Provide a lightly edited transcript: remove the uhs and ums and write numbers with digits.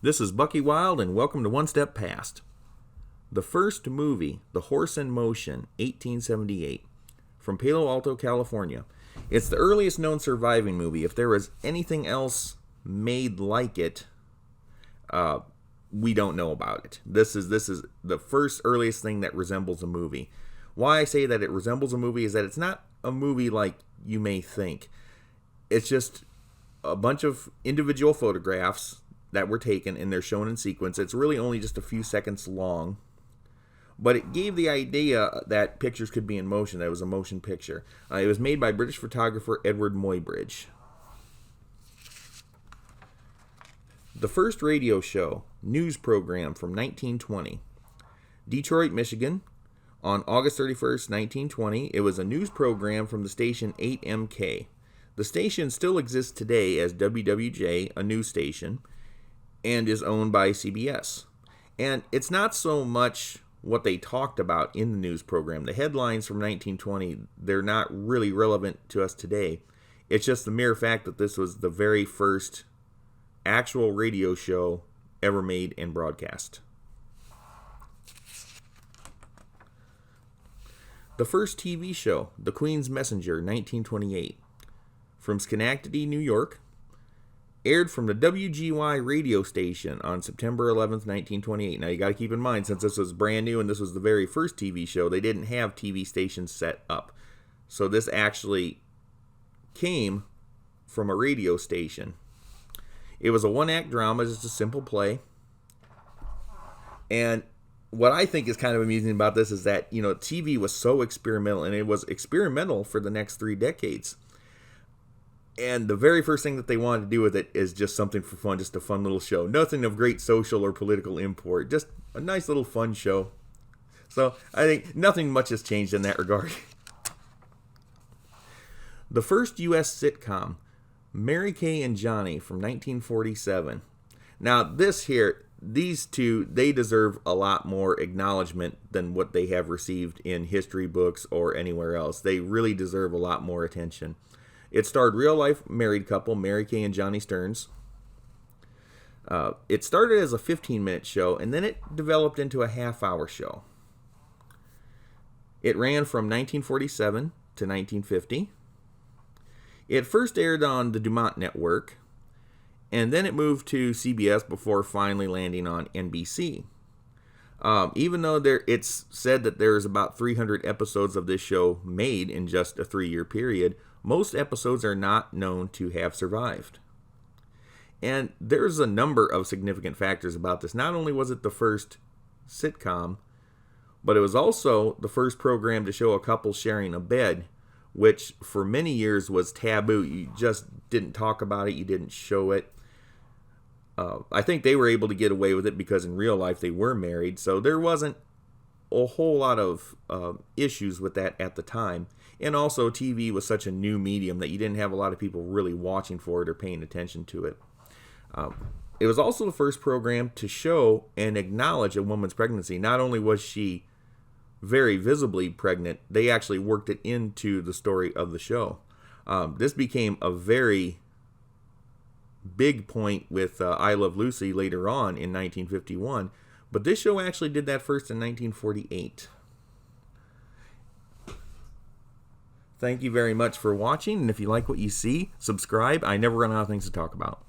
This is Bucky Wild, and welcome to One Step Past. The first movie, The Horse in Motion, 1878, from Palo Alto, California. It's the earliest known surviving movie. If there was anything else made like it, we don't know about it. This is the first earliest thing that resembles a movie. Why I say that it resembles a movie is that it's not a movie like you may think. It's just a bunch of individual photographs that were taken, and they're shown in sequence. It's really only just a few seconds long, but it gave the idea that pictures could be in motion, that it was a motion picture. It was made by British photographer Edward Muybridge. The first radio show, news program from 1920. Detroit, Michigan, on August 31st, 1920. It was a news program from the station 8MK. The station still exists today as WWJ, a news station, and is owned by CBS. And it's not so much what they talked about in the news program. The headlines from 1920, they're not really relevant to us today. It's just the mere fact that this was the very first actual radio show ever made and broadcast. The first TV show, The Queen's Messenger, 1928, from Schenectady, New York, aired from the WGY radio station on September 11th, 1928. Now, you got to keep in mind, since this was brand new and this was the very first TV show, they didn't have TV stations set up. So this actually came from a radio station. It was a one-act drama, just a simple play. And what I think is kind of amusing about this is that, TV was so experimental, and it was experimental for the next 3 decades. And the very first thing that they wanted to do with it is just something for fun, just a fun little show. Nothing of great social or political import, just a nice little fun show. So I think nothing much has changed in that regard. The first U.S. sitcom, Mary Kay and Johnny, from 1947. Now these two, they deserve a lot more acknowledgement than what they have received in history books or anywhere else. They really deserve a lot more attention. It starred real-life married couple Mary Kay and Johnny Stearns. It started as a 15-minute show, and then it developed into a half-hour show. It ran from 1947 to 1950. It first aired on the Dumont Network, and then it moved to CBS before finally landing on NBC. Even though it's said that there's about 300 episodes of this show made in just a 3-year period, most episodes are not known to have survived. And there's a number of significant factors about this. Not only was it the first sitcom, but it was also the first program to show a couple sharing a bed, which for many years was taboo. You just didn't talk about it, you didn't show it. I think they were able to get away with it because in real life they were married, so there wasn't a whole lot of issues with that at the time. And also, TV was such a new medium that you didn't have a lot of people really watching for it or paying attention to it. It was also the first program to show and acknowledge a woman's pregnancy. Not only was she very visibly pregnant, they actually worked it into the story of the show. This became a very big point with I Love Lucy later on in 1951, but this show actually did that first in 1948. Thank you very much for watching, and if you like what you see, subscribe. I never run out of things to talk about.